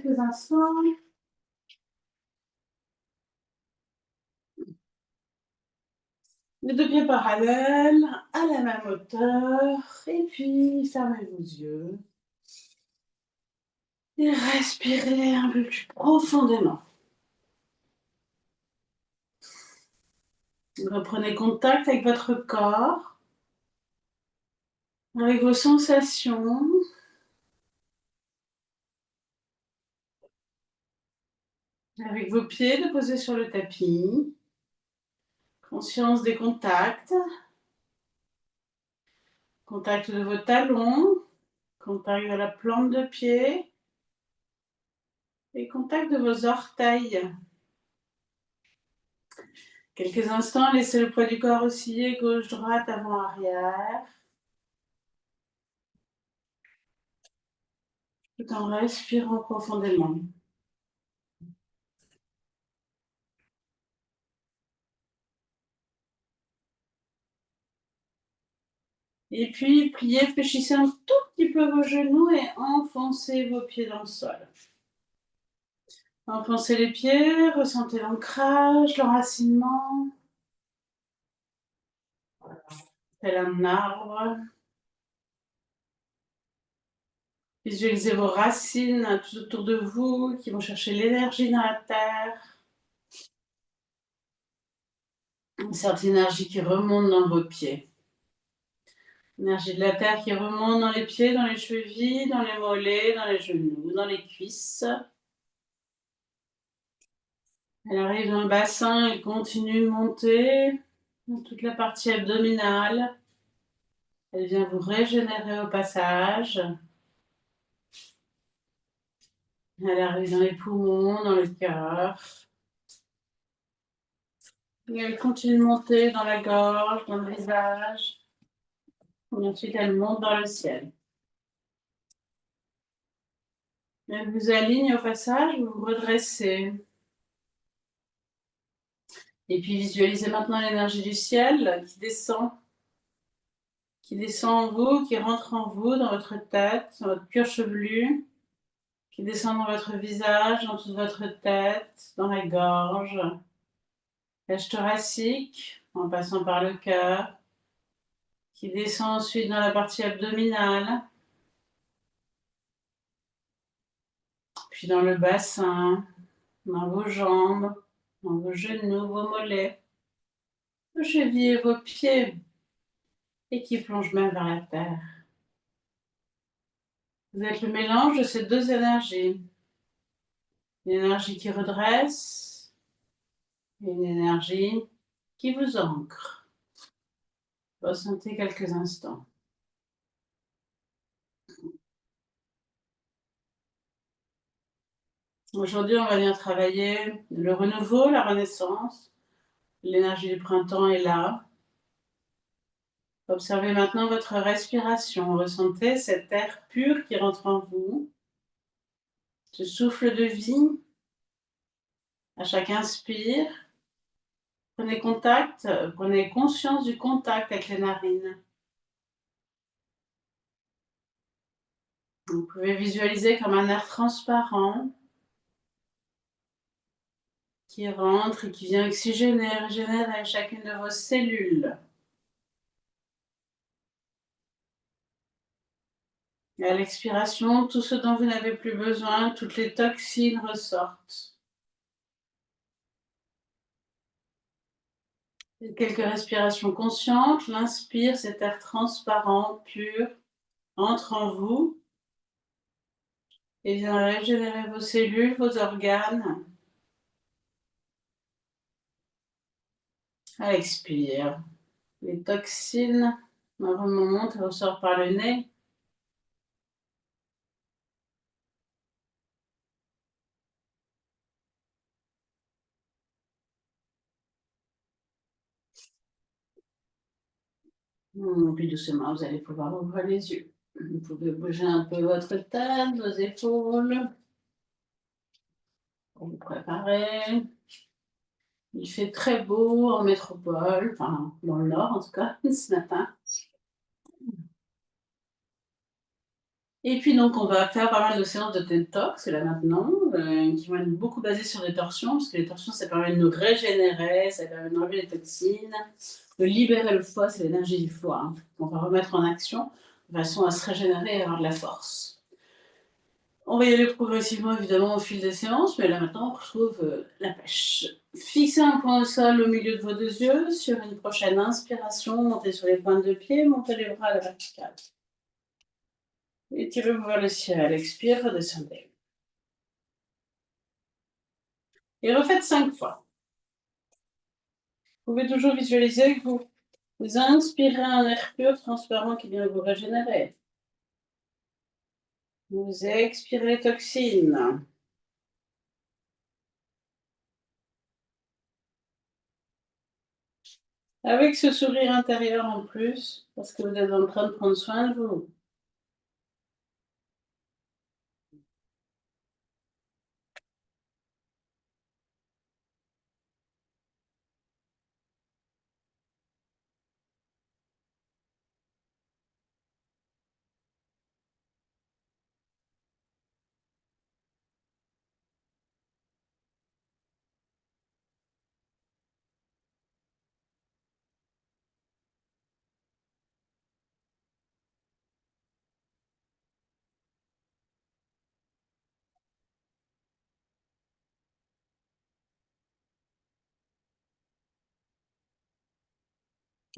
quelques instants. Les deux pieds parallèles, à la même hauteur. Et puis, fermez vos yeux. Et respirez un peu plus profondément. Reprenez contact avec votre corps, avec vos sensations. Avec vos pieds déposés sur le tapis. Conscience des contacts. Contact de vos talons. Contact de la plante de pied. Et contact de vos orteils. Quelques instants, laissez le poids du corps osciller gauche-droite, avant-arrière. Tout en respirant profondément. Et puis, pliez, fléchissez un tout petit peu vos genoux et enfoncez vos pieds dans le sol. Enfoncez les pieds, ressentez l'ancrage, l'enracinement. Tel un arbre. Visualisez vos racines tout autour de vous qui vont chercher l'énergie dans la terre. Une certaine énergie qui remonte dans vos pieds. L'énergie de la terre qui remonte dans les pieds, dans les chevilles, dans les mollets, dans les genoux, dans les cuisses. Elle arrive dans le bassin, elle continue de monter dans toute la partie abdominale. Elle vient vous régénérer au passage. Elle arrive dans les poumons, dans le cœur. Et elle continue de monter dans la gorge, dans le visage. Et ensuite, elle monte dans le ciel. Elle vous aligne au passage, vous vous redressez. Et puis visualisez maintenant l'énergie du ciel qui descend en vous, qui rentre en vous, dans votre tête, dans votre cuir chevelu, qui descend dans votre visage, dans toute votre tête, dans la gorge, cage thoracique, en passant par le cœur, qui descend ensuite dans la partie abdominale, puis dans le bassin, dans vos jambes, dans vos genoux, vos mollets, vos chevilles et vos pieds, et qui plonge même vers la terre. Vous êtes le mélange de ces deux énergies. Une énergie qui redresse et une énergie qui vous ancre. Ressentez quelques instants. Aujourd'hui, on va venir travailler le renouveau, la renaissance. L'énergie du printemps est là. Observez maintenant votre respiration. Ressentez cet air pur qui rentre en vous. Ce souffle de vie. À chaque inspire, prenez contact, prenez conscience du contact avec les narines. Vous pouvez visualiser comme un air transparent qui rentre et qui vient oxygéner, régénérer chacune de vos cellules. Et à l'expiration, tout ce dont vous n'avez plus besoin, toutes les toxines ressortent. Et quelques respirations conscientes. L'inspire, cet air transparent, pur, entre en vous et vient régénérer vos cellules, vos organes. À l'expire, les toxines remontent et ressortent par le nez. Et puis doucement, vous allez pouvoir ouvrir les yeux. Vous pouvez bouger un peu votre tête, vos épaules, pour vous préparer. Il fait très beau en métropole, enfin dans le nord en tout cas, ce matin. Et puis donc, on va faire pas mal de séances de TED Talks là maintenant, qui vont être beaucoup basées sur les torsions, parce que les torsions, ça permet de nous régénérer, ça permet d'enlever les toxines, de libérer le foie, c'est l'énergie du foie, hein, qu'on va remettre en action de façon à se régénérer et avoir de la force. On va y aller progressivement, évidemment, au fil des séances, mais là maintenant, on retrouve la pêche. Fixez un point au sol au milieu de vos deux yeux. Sur une prochaine inspiration, montez sur les pointes de pied, montez les bras à la verticale. Étirez-vous vers le ciel. Expire, redescendez. Et refaites 5 fois. Vous pouvez toujours visualiser que vous inspirez un air pur, transparent qui vient vous régénérer. Vous expirez les toxines. Avec ce sourire intérieur en plus, parce que vous êtes en train de prendre soin de vous.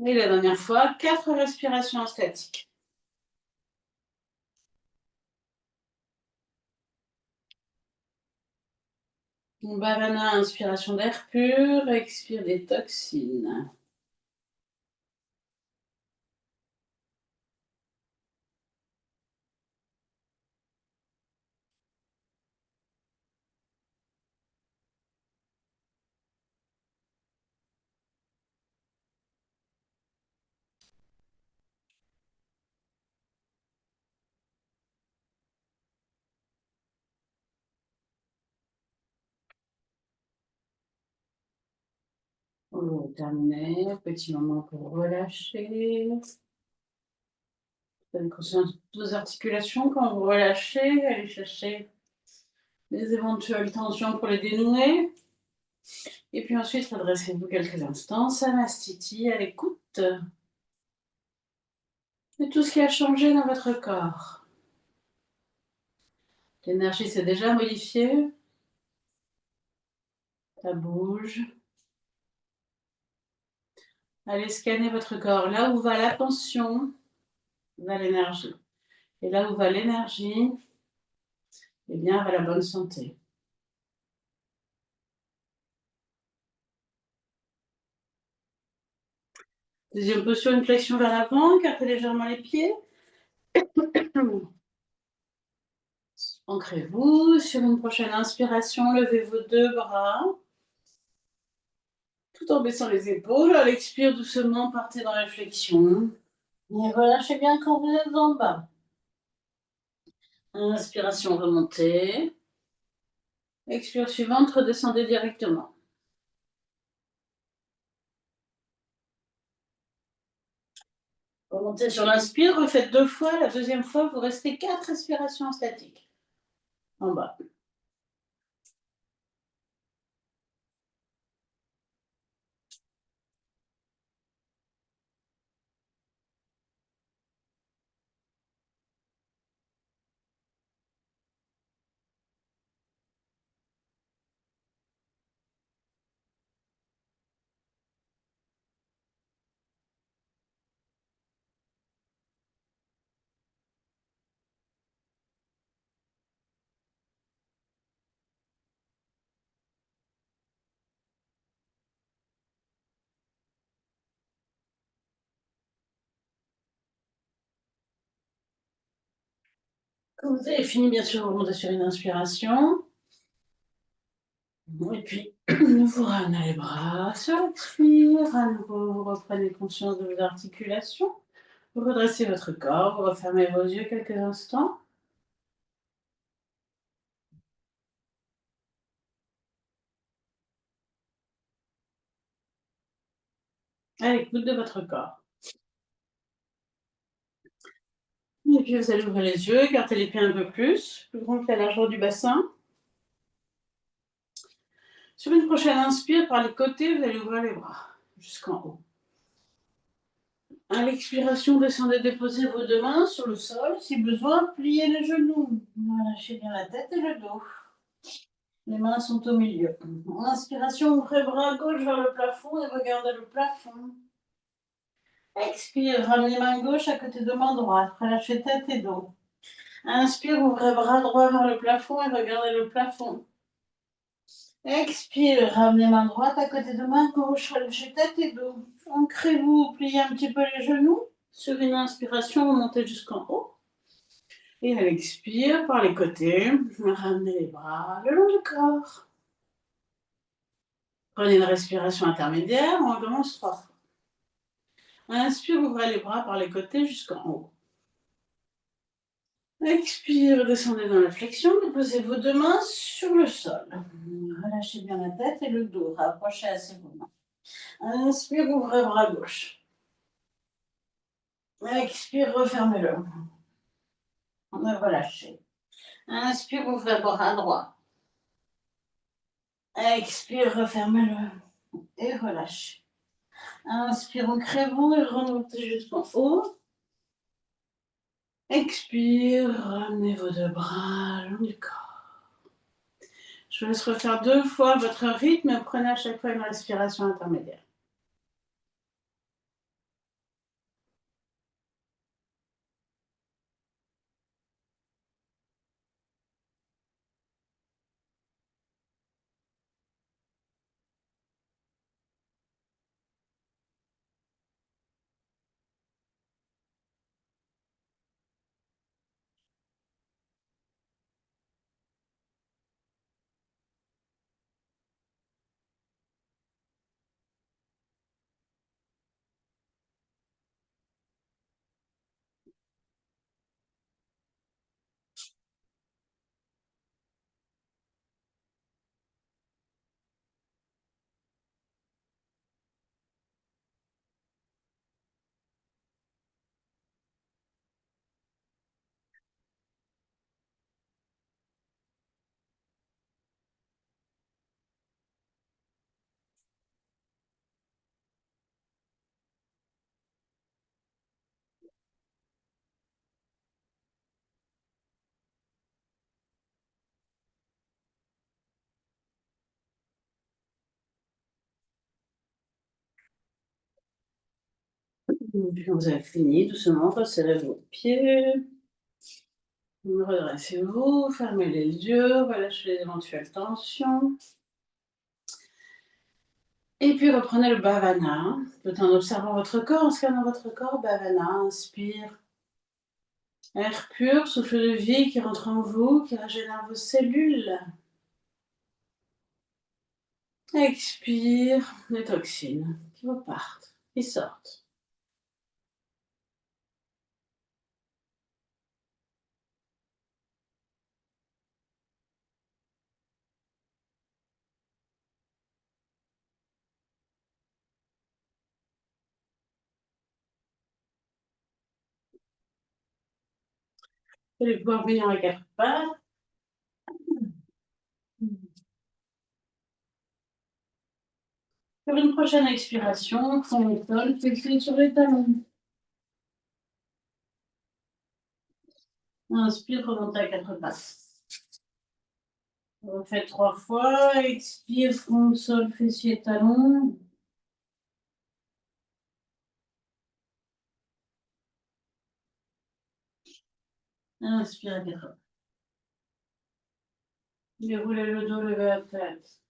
Et la dernière fois, 4 respirations statiques. Bhavana, inspiration d'air pur, expire des toxines. Vous terminez, petit moment pour relâcher. Prenez conscience de toutes vos articulations quand vous relâchez, allez chercher les éventuelles tensions pour les dénouer. Et puis ensuite, redressez-vous quelques instants, Samastiti, à l'écoute de tout ce qui a changé dans votre corps. L'énergie s'est déjà modifiée, ça bouge. Allez scanner votre corps. Là où va l'attention, va l'énergie. Et là où va l'énergie, eh bien, va la bonne santé. Deuxième position, une flexion vers l'avant, écartez légèrement les pieds. Ancrez-vous. Sur une prochaine inspiration, levez vos deux bras, tout en baissant les épaules. À l'expire, doucement, partez dans la flexion. Et relâchez bien quand vous êtes en bas. Inspiration, remontez. Expire suivante, redescendez directement. Remontez sur l'inspire, refaites 2 fois. La deuxième fois, vous restez 4 respirations statiques en bas. Quand vous avez fini, bien sûr, vous remontez sur une inspiration. Et puis, vous ramenez les bras sur l'expire. À nouveau, vous reprenez conscience de vos articulations. Vous redressez votre corps, vous refermez vos yeux quelques instants. À l'écoute de votre corps. Et puis vous allez ouvrir les yeux, écarter les pieds un peu plus grand que la largeur du bassin. Sur une prochaine inspire, par les côtés, vous allez ouvrir les bras jusqu'en haut. À l'expiration, descendez déposer vos deux mains sur le sol. Si besoin, pliez les genoux. Relâchez bien la tête et le dos. Les mains sont au milieu. En inspiration, ouvrez bras gauche vers le plafond et regardez le plafond. Expire, ramenez main gauche à côté de main droite. Relâchez tête et dos. Inspire, ouvrez bras droit vers le plafond et regardez le plafond. Expire, ramenez main droite à côté de main gauche. Relâchez tête et dos. Ancrez-vous, pliez un petit peu les genoux. Sur une inspiration, remontez jusqu'en haut. Et à l'expire, par les côtés, ramenez les bras le long du corps. Prenez une respiration intermédiaire, on recommence 3 fois. Inspire, ouvrez les bras par les côtés jusqu'en haut. Expire, descendez dans la flexion, déposez vos deux mains sur le sol. Relâchez bien la tête et le dos, rapprochez assez vos mains. Inspire, ouvrez bras gauche. Expire, refermez-le. Relâchez. Inspire, ouvrez bras droit. Expire, refermez-le. Et relâchez. Inspire, ancrez-vous et remontez jusqu'en haut. Expire, ramenez vos deux bras le long du corps. Je vous laisse refaire 2 fois votre rythme et prenez à chaque fois une respiration intermédiaire. Quand vous avez fini, doucement, resserrez vos pieds. Redressez-vous, fermez les yeux, relâchez les éventuelles tensions. Et puis reprenez le Bhavana, tout en observant votre corps, en scannant votre corps. Bhavana, inspire. Air pur, souffle de vie qui rentre en vous, qui régénère vos cellules. Expire, les toxines qui repartent, qui sortent. Vous allez pouvoir venir à 4 pattes. Pour une prochaine expiration, front au sol, fixé sur les talons. Inspire, remontez à 4 pattes. Refaites 3 fois. Expire, front au sol, fessier, talons. Inspire à 4 pattes. Déroulez le dos, levez la tête.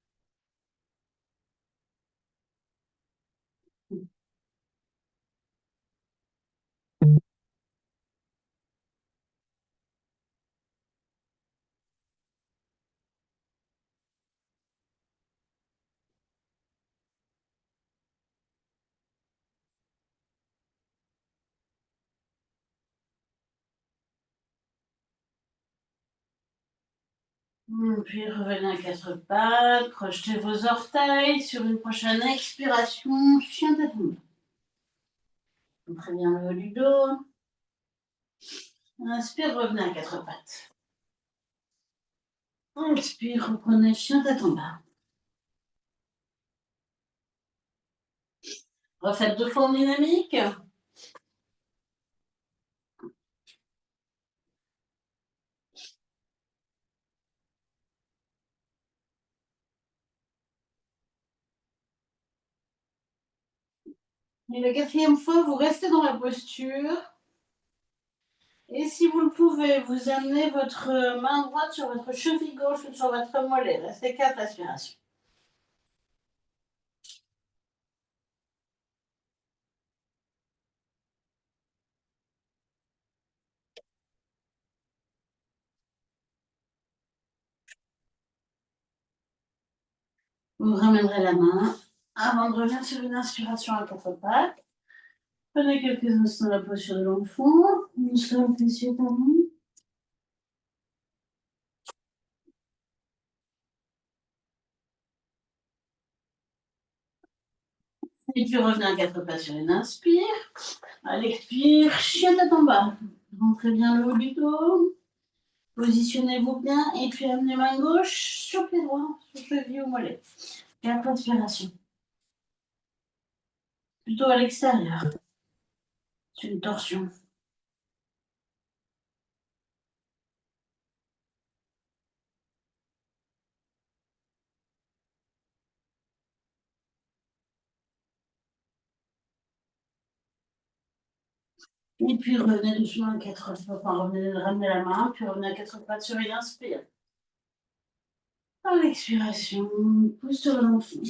Puis revenez à 4 pattes, crochetez vos orteils. Sur une prochaine expiration, chien tête. Très bien le haut du dos. Inspire, revenez à quatre pattes. Expire, reprenez chien tête en bas. Refaites 2 fois en dynamique. Et la quatrième fois, vous restez dans la posture. Et si vous le pouvez, vous amenez votre main droite sur votre cheville gauche ou sur votre mollet. Restez 4 respirations. Vous ramènerez la main avant de revenir sur une inspiration à 4 pattes. Prenez quelques instants la posture de l'enfant. Musclez le fessier talon. Et puis revenez à 4 pattes sur une inspire. À l'expire, chien tête en bas. Rentrez bien le haut du dos. Positionnez-vous bien et puis amenez main gauche sur pied droit, sur cheville ou mollet. 4 respirations. Plutôt à l'extérieur. C'est une torsion. Et puis revenez doucement à 4 pattes. Enfin, ramenez la main, puis revenez à 4 pattes sur une inspire. À l'expiration, pousse sur l'enfant.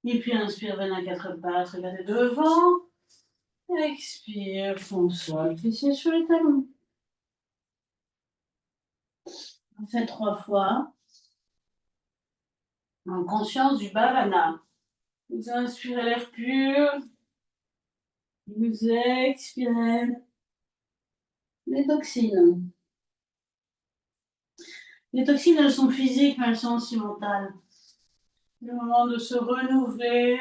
Et puis inspire, venez à 4 pattes, regardez devant. Expire, fond sol, fessier sur les talons. On fait 3 fois. En conscience du bhavana. Vous inspirez l'air pur. Vous expirez les toxines. Les toxines, elles sont physiques, mais elles sont aussi mentales. Le moment de se renouveler,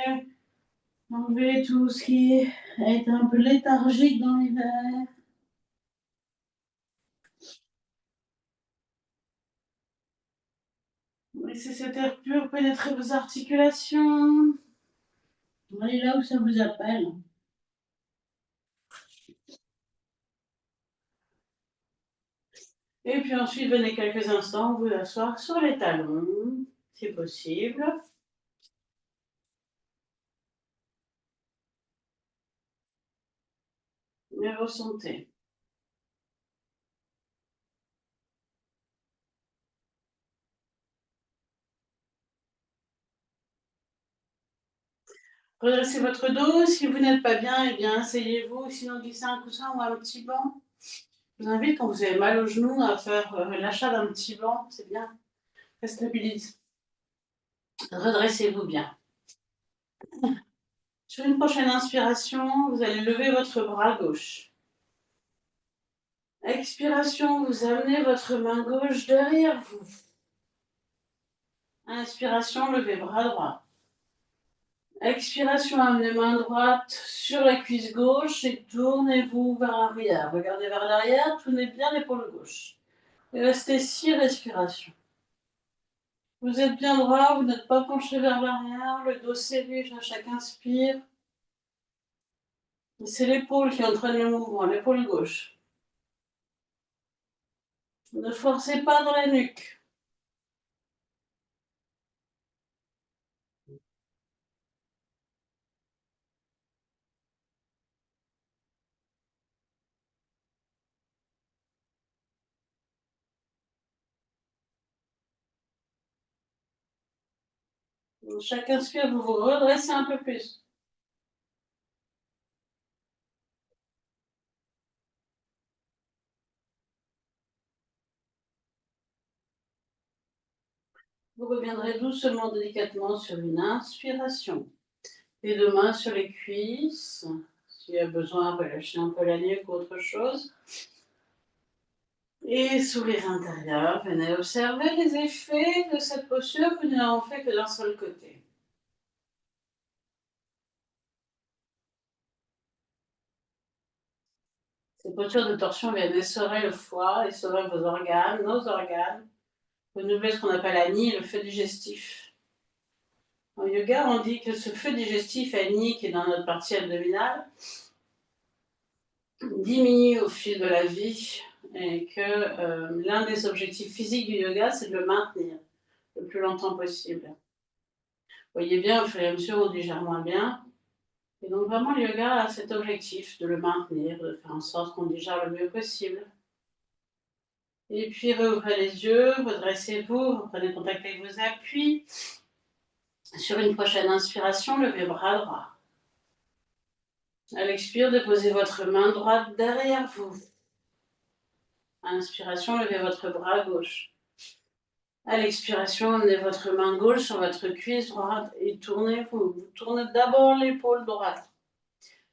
enlever tout ce qui est un peu léthargique dans l'hiver. Laissez cet air pur pénétrer vos articulations. Allez là où ça vous appelle. Et puis ensuite, venez quelques instants vous asseoir sur les talons, si possible. Et ressentez. Redressez votre dos. Si vous n'êtes pas bien, eh bien, asseyez-vous. Sinon, glissez un coussin ou un petit banc. Je vous invite, quand vous avez mal au genou, à faire l'achat d'un petit banc. C'est bien. Ça stabilise. Redressez-vous bien. Sur une prochaine inspiration, vous allez lever votre bras gauche. Expiration, vous amenez votre main gauche derrière vous. Inspiration, levez bras droit. Expiration, amenez main droite sur la cuisse gauche et tournez-vous vers l'arrière. Regardez vers l'arrière, tournez bien l'épaule gauche. Et restez 6 respirations. Vous êtes bien droit, vous n'êtes pas penché vers l'arrière, le dos serré à chaque inspire. C'est l'épaule qui entraîne le mouvement, l'épaule gauche. Ne forcez pas dans la nuque. Chaque inspire, vous vous redressez un peu plus. Vous reviendrez doucement, délicatement sur une inspiration. Les 2 mains sur les cuisses. S'il y a besoin, relâchez un peu la nuque ou autre chose. Et sourire intérieur. Venez observer les effets de cette posture. Vous n'avez fait que d'un seul côté. Ces postures de torsion viennent essorer le foie, essorer vos organes, nos organes, renouveler ce qu'on appelle Ani, le feu digestif. En yoga, on dit que ce feu digestif Ani qui est dans notre partie abdominale diminue au fil de la vie et que l'un des objectifs physiques du yoga, c'est de le maintenir le plus longtemps possible. Vous voyez bien, au fur et à mesure, on digère moins bien. Et donc vraiment, le yoga a cet objectif de le maintenir, de faire en sorte qu'on digère le mieux possible. Et puis, réouvrez les yeux, redressez-vous, reprenez contact avec vos appuis. Sur une prochaine inspiration, levez le bras droit. À l'expire, déposez votre main droite derrière vous. À l'inspiration, levez votre bras gauche. À l'expiration, amenez votre main gauche sur votre cuisse droite et tournez-vous. Vous tournez d'abord l'épaule droite.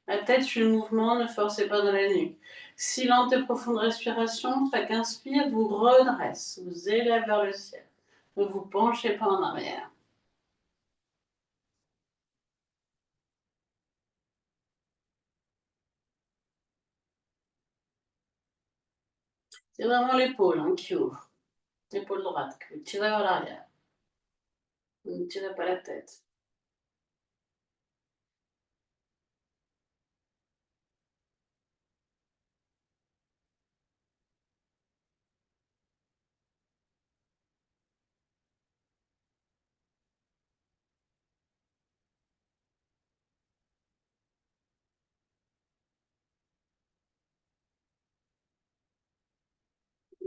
La tête suit le mouvement, ne forcez pas dans la nuque. Si lente et profonde respiration, chaque inspire vous redresse, vous élève vers le ciel. Ne vous penchez pas en arrière. C'est vraiment l'épaule qui ouvre. L'épaule droite, que vous tirez vers l'arrière. Vous ne tirez pas la tête.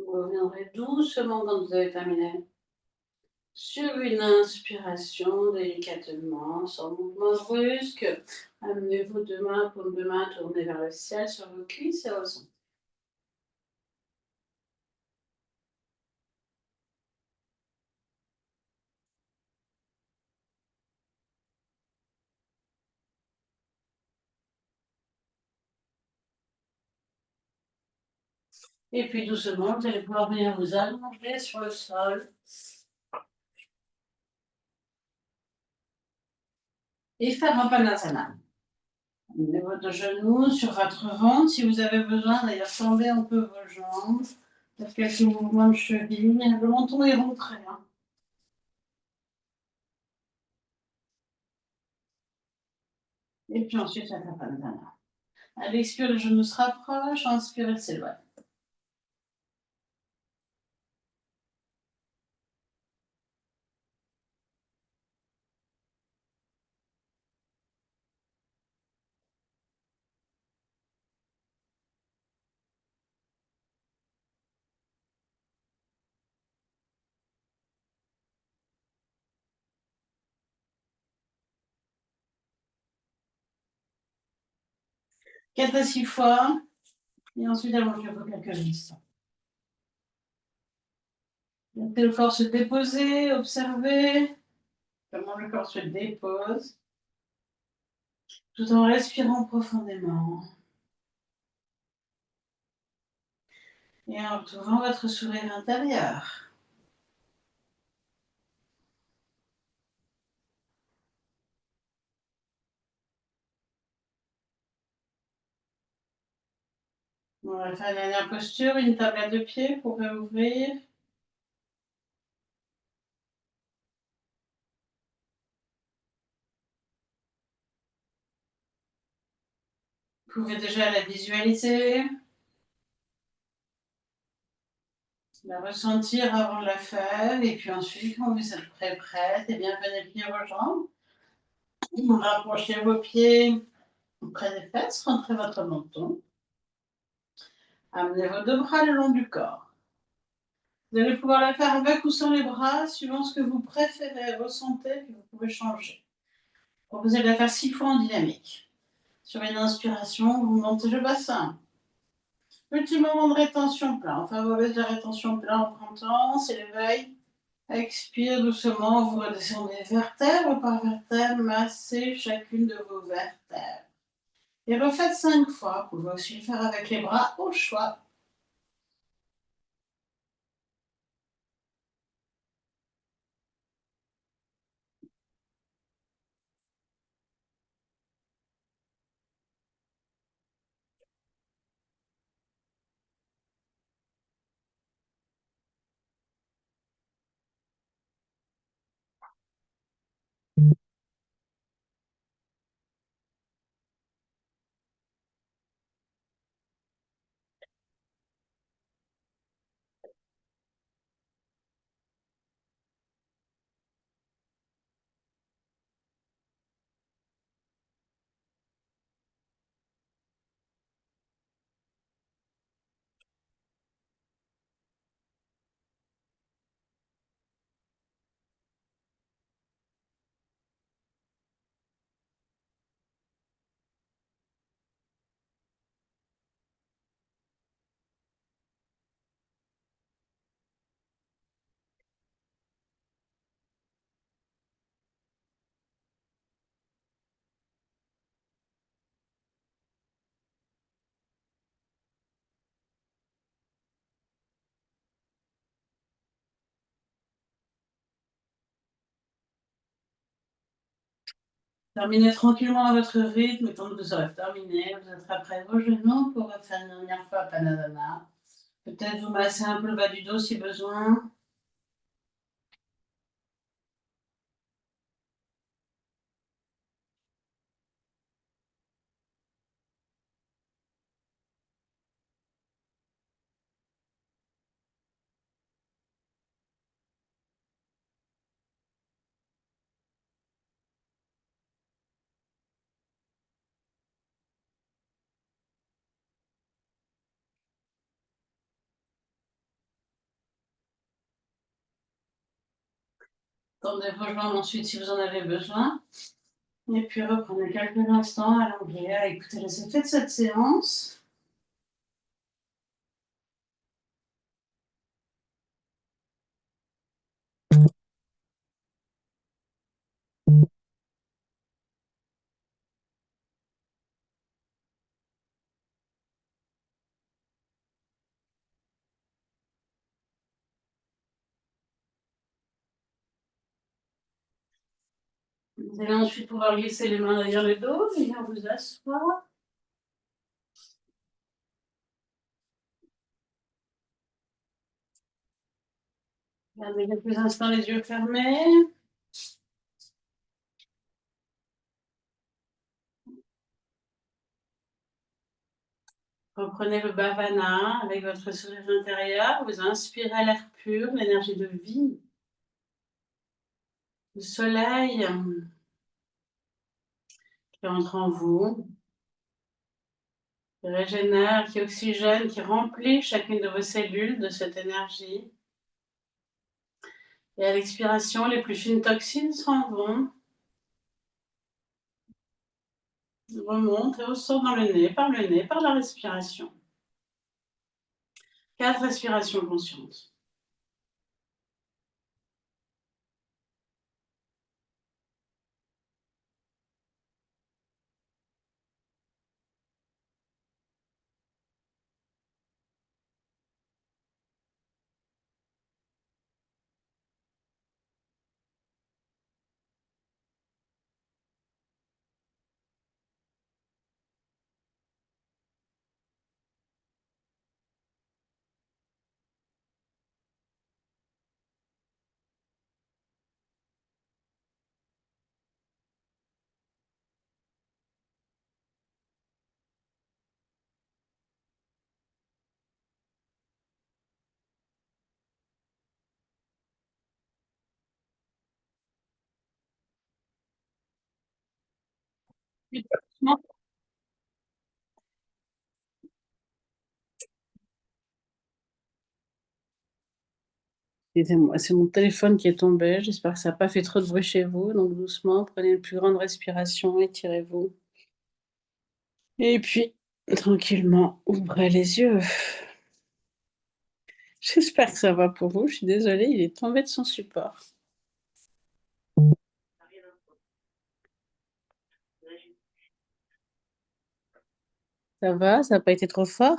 Vous reviendrez doucement quand vous avez terminé. Sur une inspiration, délicatement, sans mouvement brusque, amenez vos deux mains, paumes de main tournées vers le ciel sur vos cuisses et ressentez. Et puis doucement, vous allez pouvoir venir vous allonger sur le sol et faire un panasana. Amenez votre genou sur votre ventre. Si vous avez besoin, d'ailleurs, tendez un peu vos jambes. Faites quelques mouvements de cheville. Le menton est rentré. Et puis ensuite, faites un panasana. À l'expire, le genou se rapproche. Inspire, il s'éloigne. Quatre à six fois. Et ensuite, allongez-vous quelques instants. Laissez le corps se déposer. Observez comment le corps se dépose, tout en respirant profondément. Et en retrouvant votre sourire intérieur. On va faire une dernière posture, une tablette de pied pour réouvrir. Vous pouvez déjà la visualiser, la ressentir avant de la faire. Et puis ensuite, quand vous êtes prête, et bien venez plier vos jambes. Rapprochez vos pieds près des fesses, rentrez votre menton. Amenez vos deux bras le long du corps. Vous allez pouvoir la faire avec ou sans les bras, suivant ce que vous préférez, ressentez, puis vous pouvez changer. Proposez de la faire 6 fois en dynamique. Sur une inspiration, vous montez le bassin. Petit moment de rétention plein. On favorise la rétention plein au printemps, c'est l'éveil. Expire doucement, vous redescendez vertèbre par vertèbre, massez chacune de vos vertèbres. Et refaites 5 fois. Vous pouvez aussi le faire avec les bras au choix. Terminez tranquillement à votre rythme, et quand vous aurez terminé, vous attraperez vos genoux pour refaire une dernière fois Panadana. Peut-être vous massez un peu le bas du dos si besoin. Tendez vos jambes ensuite si vous en avez besoin. Et puis reprenez quelques instants à allongés à écouter les effets de cette séance. Vous allez ensuite pouvoir glisser les mains derrière le dos, venir vous asseoir. Gardez quelques instants les yeux fermés. Reprenez le Bhavana avec votre sourire intérieur. Vous inspirez l'air pur, l'énergie de vie, le soleil qui entre en vous, qui régénère, qui oxygène, qui remplit chacune de vos cellules de cette énergie. Et à l'expiration, les plus fines toxines s'en vont, remontent et ressortent dans le nez, par la respiration. 4 respirations conscientes. Excusez-moi, c'est mon téléphone qui est tombé. J'espère que ça n'a pas fait trop de bruit chez vous. Donc doucement, prenez une plus grande respiration, étirez-vous. Et puis, tranquillement, ouvrez les yeux. J'espère que ça va pour vous. Je suis désolée, il est tombé de son support. Ça va? Ça n'a pas été trop fort?